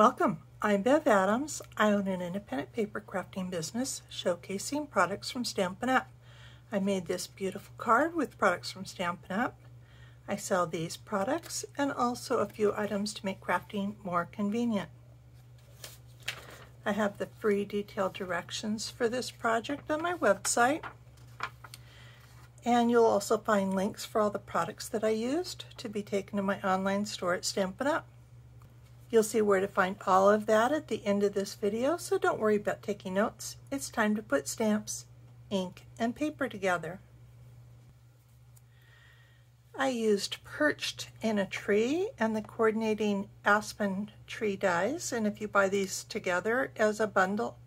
Welcome. I'm Bev Adams. I own an independent paper crafting business showcasing products from Stampin' Up. I made this beautiful card with products from Stampin' Up. I sell these products and also a few items to make crafting more convenient. I have the free detailed directions for this project on my website. And you'll also find links for all the products that I used to be taken to my online store at Stampin' Up. You'll see where to find all of that at the end of this video, so don't worry about taking notes. It's time to put stamps, ink, and paper together. I used Perched in a tree and the coordinating aspen tree dies, and if you buy these together as a bundle,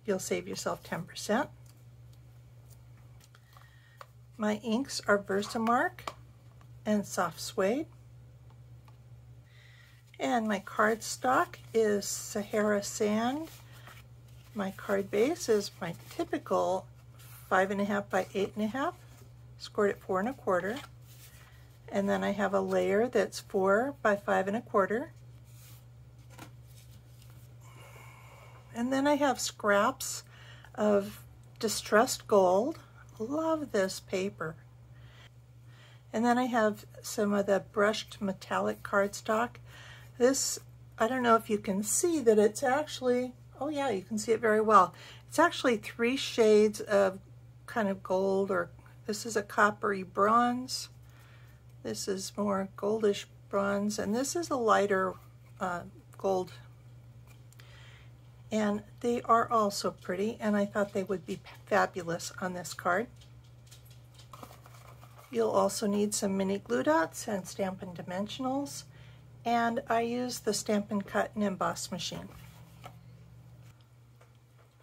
you'll save yourself 10%. My inks are Versamark and Soft Suede. And my cardstock is Sahara Sand. My card base is my typical 5.5 by 8.5, scored at 4 1/4. And then I have a layer that's 4 by 5 1/4. And then I have scraps of distressed gold. Love this paper. And then I have some of the brushed metallic cardstock. This, I don't know if you can see that it's actually, oh yeah, you can see it very well. It's actually 3 shades of kind of gold, or this is a coppery bronze. This is more goldish bronze, and this is a lighter gold. And they are also pretty, and I thought they would be fabulous on this card. You'll also need some mini glue dots and Stampin' Dimensionals. And I use the Stampin' Cut and Emboss machine.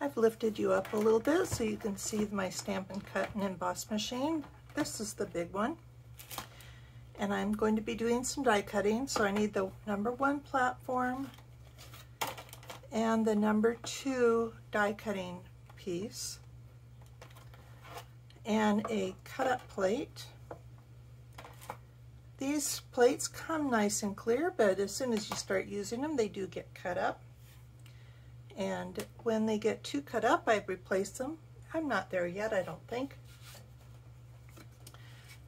I've lifted you up a little bit so you can see my Stampin' Cut and Emboss machine. This is the big one. And I'm going to be doing some die cutting, so I need the #1 platform and the #2 die cutting piece and a cut-up plate. These plates come nice and clear, but as soon as you start using them, they do get cut up. And when they get too cut up, I replace them. I'm not there yet, I don't think.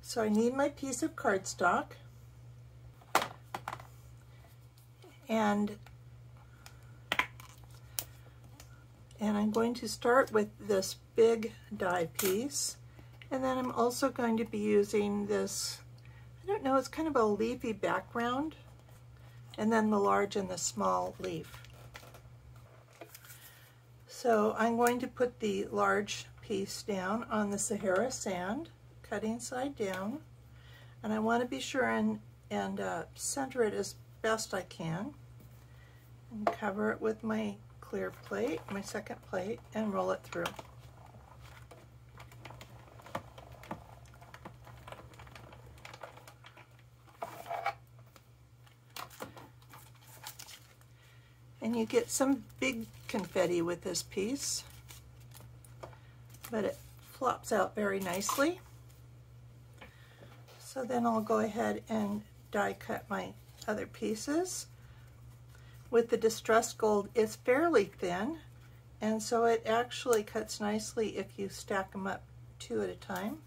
So I need my piece of cardstock. And I'm going to start with this big die piece. And then I'm also going to be using this, I don't know, it's kind of a leafy background, and then the large and the small leaf. So I'm going to put the large piece down on the Sahara Sand, cutting side down, and I want to be sure and center it as best I can, and cover it with my clear plate, my second plate, and roll it through. And you get some big confetti with this piece, but it flops out very nicely. So then I'll go ahead and die cut my other pieces. With the distressed gold, it's fairly thin, and so it actually cuts nicely if you stack them up 2 at a time.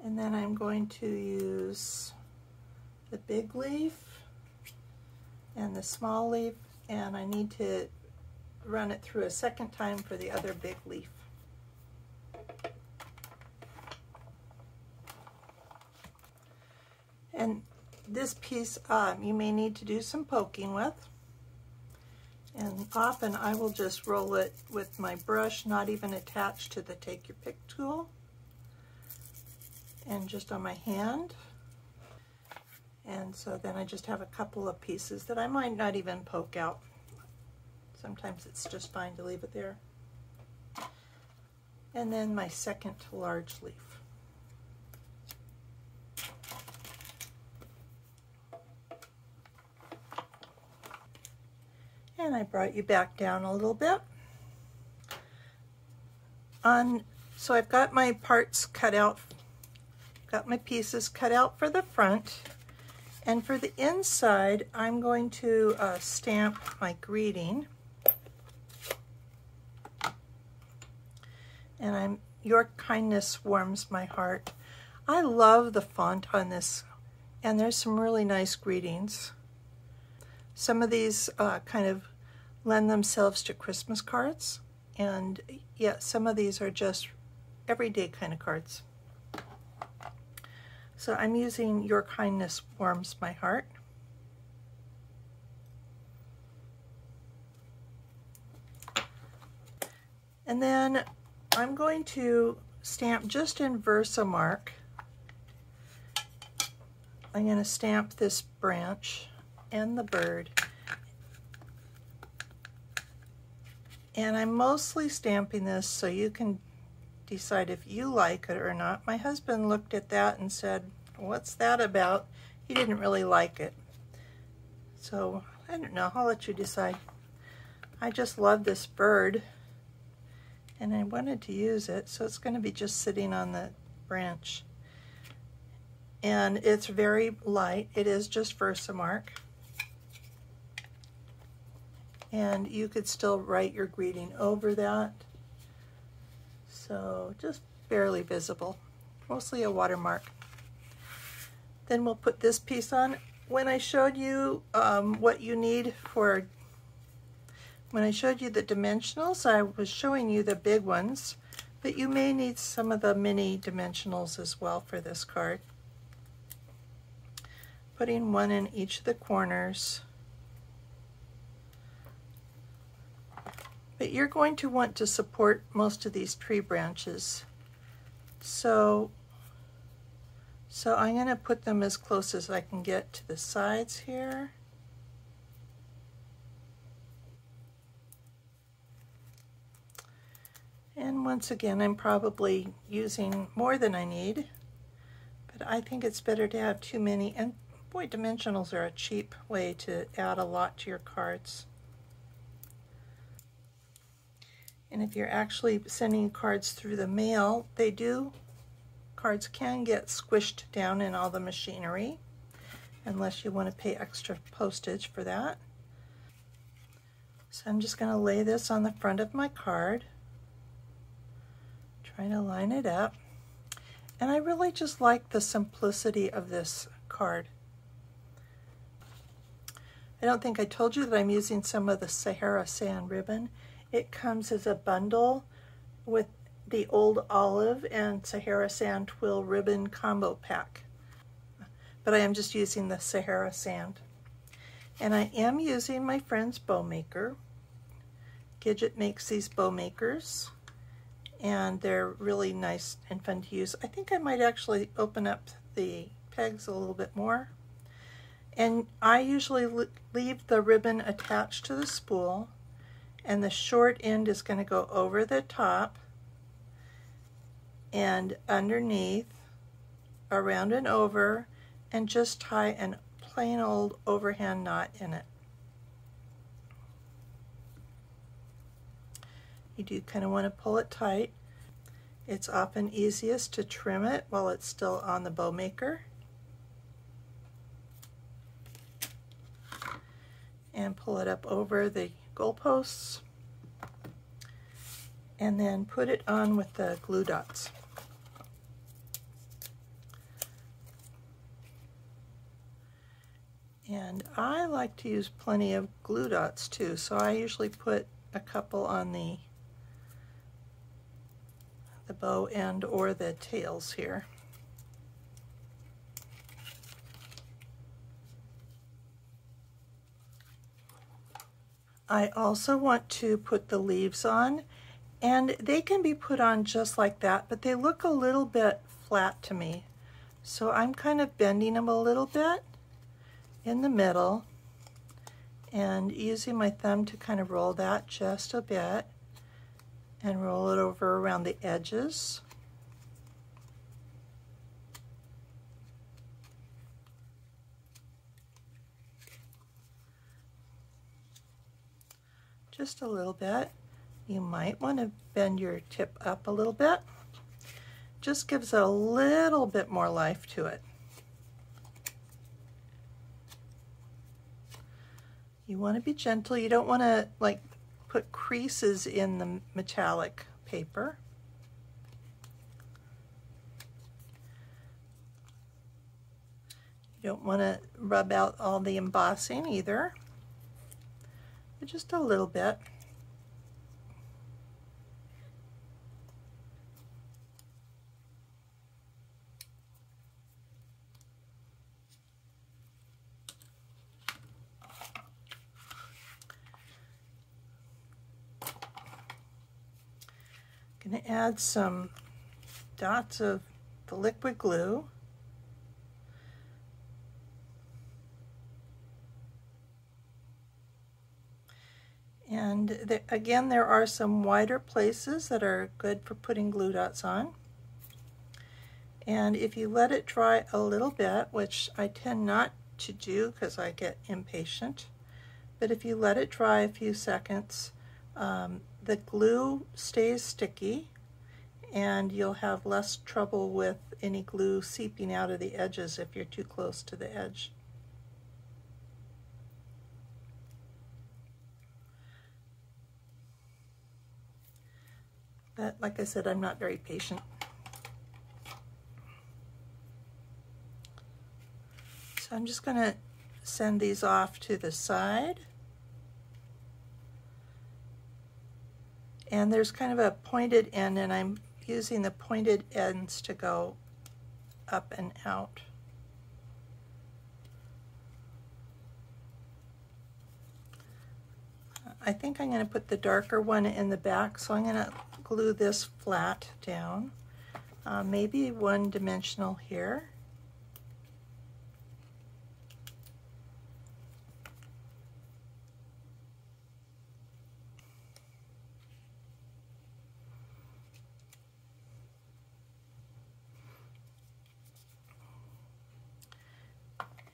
And then I'm going to use the big leaf and the small leaf, and I need to run it through a second time for the other big leaf. And this piece you may need to do some poking with, and often I will just roll it with my brush, not even attached to the take your pick tool, and just on my hand. And so then I just have a couple of pieces that I might not even poke out. Sometimes it's just fine to leave it there. And then my second large leaf. And I brought you back down a little bit. So I've got my parts cut out, got my pieces cut out for the front, And for the inside, I'm going to stamp my greeting. And your kindness warms my heart. I love the font on this, and there's some really nice greetings. Some of these kind of lend themselves to Christmas cards, and yeah, some of these are just everyday kind of cards. So I'm using Your Kindness Warms My Heart. And then I'm going to stamp just in Versamark. I'm going to stamp this branch and the bird. And I'm mostly stamping this so you can decide if you like it or not. My husband looked at that and said, "What's that about?" He didn't really like it. So I don't know, I'll let you decide. I just love this bird and I wanted to use it, so it's going to be just sitting on the branch. And it's very light. It is just Versamark. And you could still write your greeting over that. So just barely visible, mostly a watermark. Then we'll put this piece on. When I showed you what you need for, when I showed you the dimensionals, I was showing you the big ones, but you may need some of the mini dimensionals as well for this card. Putting one in each of the corners. But you're going to want to support most of these tree branches. So I'm going to put them as close as I can get to the sides here. And once again, I'm probably using more than I need, but I think it's better to have too many. And boy, dimensionals are a cheap way to add a lot to your cards. And if you're actually sending cards through the mail, cards can get squished down in all the machinery, unless you want to pay extra postage for that. So I'm just going to lay this on the front of my card, trying to line it up. And I really just like the simplicity of this card. I don't think I told you that I'm using some of the Sahara Sand ribbon. It comes as a bundle with the Old Olive and Sahara Sand Twill ribbon combo pack. But I am just using the Sahara Sand. And I am using my friend's bow maker. Gidget makes these bow makers, and they're really nice and fun to use. I think I might actually open up the pegs a little bit more. And I usually leave the ribbon attached to the spool, and the short end is going to go over the top and underneath, around and over, and just tie a plain old overhand knot in it. You do kind of want to pull it tight. It's often easiest to trim it while it's still on the bow maker. And pull it up over the goalposts, and then put it on with the glue dots. And I like to use plenty of glue dots too, so I usually put a couple on the bow end or the tails here. I also want to put the leaves on, and they can be put on just like that, but they look a little bit flat to me. So I'm kind of bending them a little bit in the middle and using my thumb to kind of roll that just a bit and roll it over around the edges. Just a little bit. You might want to bend your tip up a little bit. Just gives it a little bit more life to it. You want to be gentle. You don't want to like put creases in the metallic paper. You don't want to rub out all the embossing either, but just a little bit. Going to add some dots of the liquid glue. And again, there are some wider places that are good for putting glue dots on. And if you let it dry a little bit, which I tend not to do because I get impatient, but if you let it dry a few seconds, the glue stays sticky and you'll have less trouble with any glue seeping out of the edges if you're too close to the edge. But like I said, I'm not very patient. So I'm just going to send these off to the side. And there's kind of a pointed end, and I'm using the pointed ends to go up and out. I think I'm going to put the darker one in the back, so I'm going to glue this flat down, maybe one dimensional here.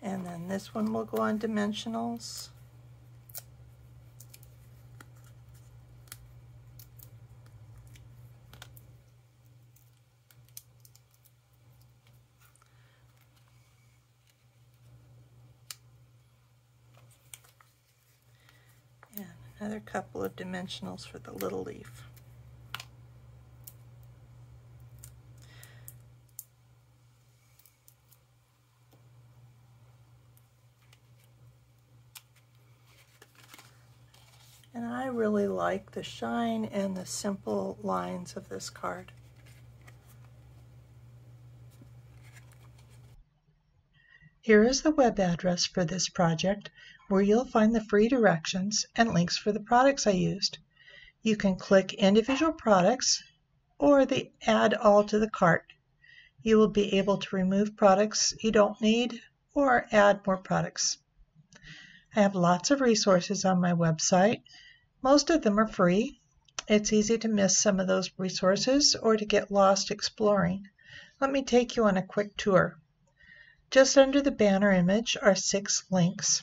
And then this one will go on dimensionals. And another couple of dimensionals for the little leaf. And I really like the shine and the simple lines of this card. Here is the web address for this project, where you'll find the free directions and links for the products I used. You can click individual products or the Add All to the cart. You will be able to remove products you don't need or add more products. I have lots of resources on my website. Most of them are free. It's easy to miss some of those resources or to get lost exploring. Let me take you on a quick tour. Just under the banner image are 6 links.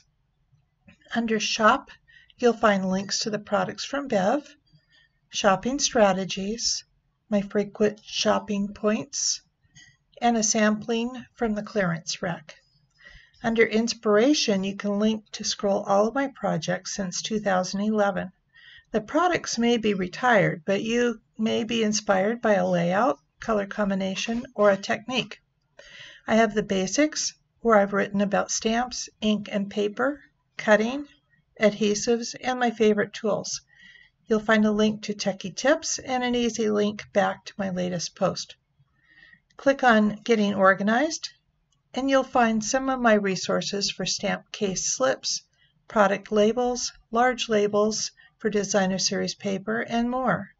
Under Shop, you'll find links to the products from Bev, Shopping Strategies, my frequent shopping points, and a sampling from the clearance rack. Under Inspiration, you can link to scroll all of my projects since 2011. The products may be retired, but you may be inspired by a layout, color combination, or a technique. I have the basics, where I've written about stamps, ink and paper, cutting, adhesives, and my favorite tools. You'll find a link to Techie Tips and an easy link back to my latest post. Click on Getting Organized, and you'll find some of my resources for stamp case slips, product labels, large labels for designer series paper, and more.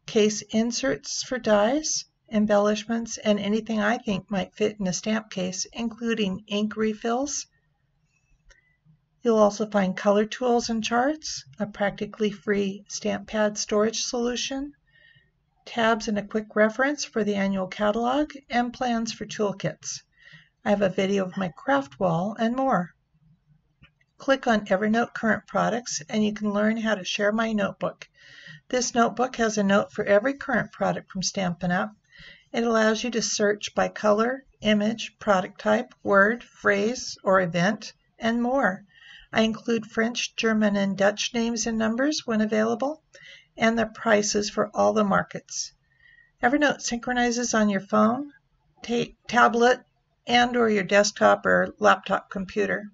Case inserts for dies, embellishments, and anything I think might fit in a stamp case, including ink refills. You'll also find color tools and charts, a practically free stamp pad storage solution, tabs and a quick reference for the annual catalog, and plans for toolkits. I have a video of my craft wall and more. Click on Evernote Current Products and you can learn how to share my notebook. This notebook has a note for every current product from Stampin' Up! It allows you to search by color, image, product type, word, phrase, or event, and more. I include French, German, and Dutch names and numbers when available, and the prices for all the markets. Evernote synchronizes on your phone, tablet, and/or your desktop or laptop computer,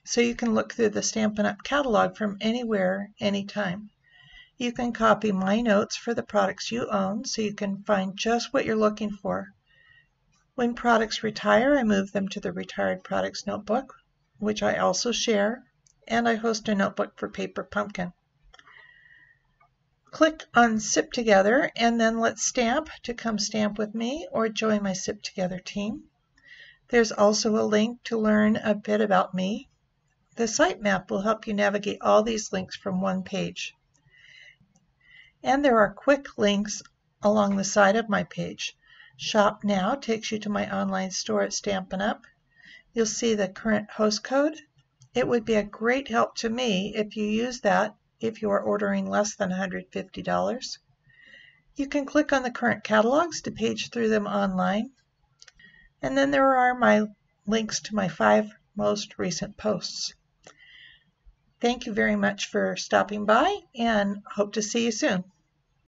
so you can look through the Stampin' Up! Catalog from anywhere, anytime. You can copy my notes for the products you own so you can find just what you're looking for. When products retire, I move them to the Retired Products Notebook, which I also share, and I host a notebook for Paper Pumpkin. Click on Sip Together and then Let's Stamp to come stamp with me or join my Sip Together team. There's also a link to learn a bit about me. The sitemap will help you navigate all these links from one page. And there are quick links along the side of my page. Shop Now takes you to my online store at Stampin' Up! You'll see the current host code. It would be a great help to me if you use that if you are ordering less than $150. You can click on the current catalogs to page through them online. And then there are my links to my 5 most recent posts. Thank you very much for stopping by and hope to see you soon.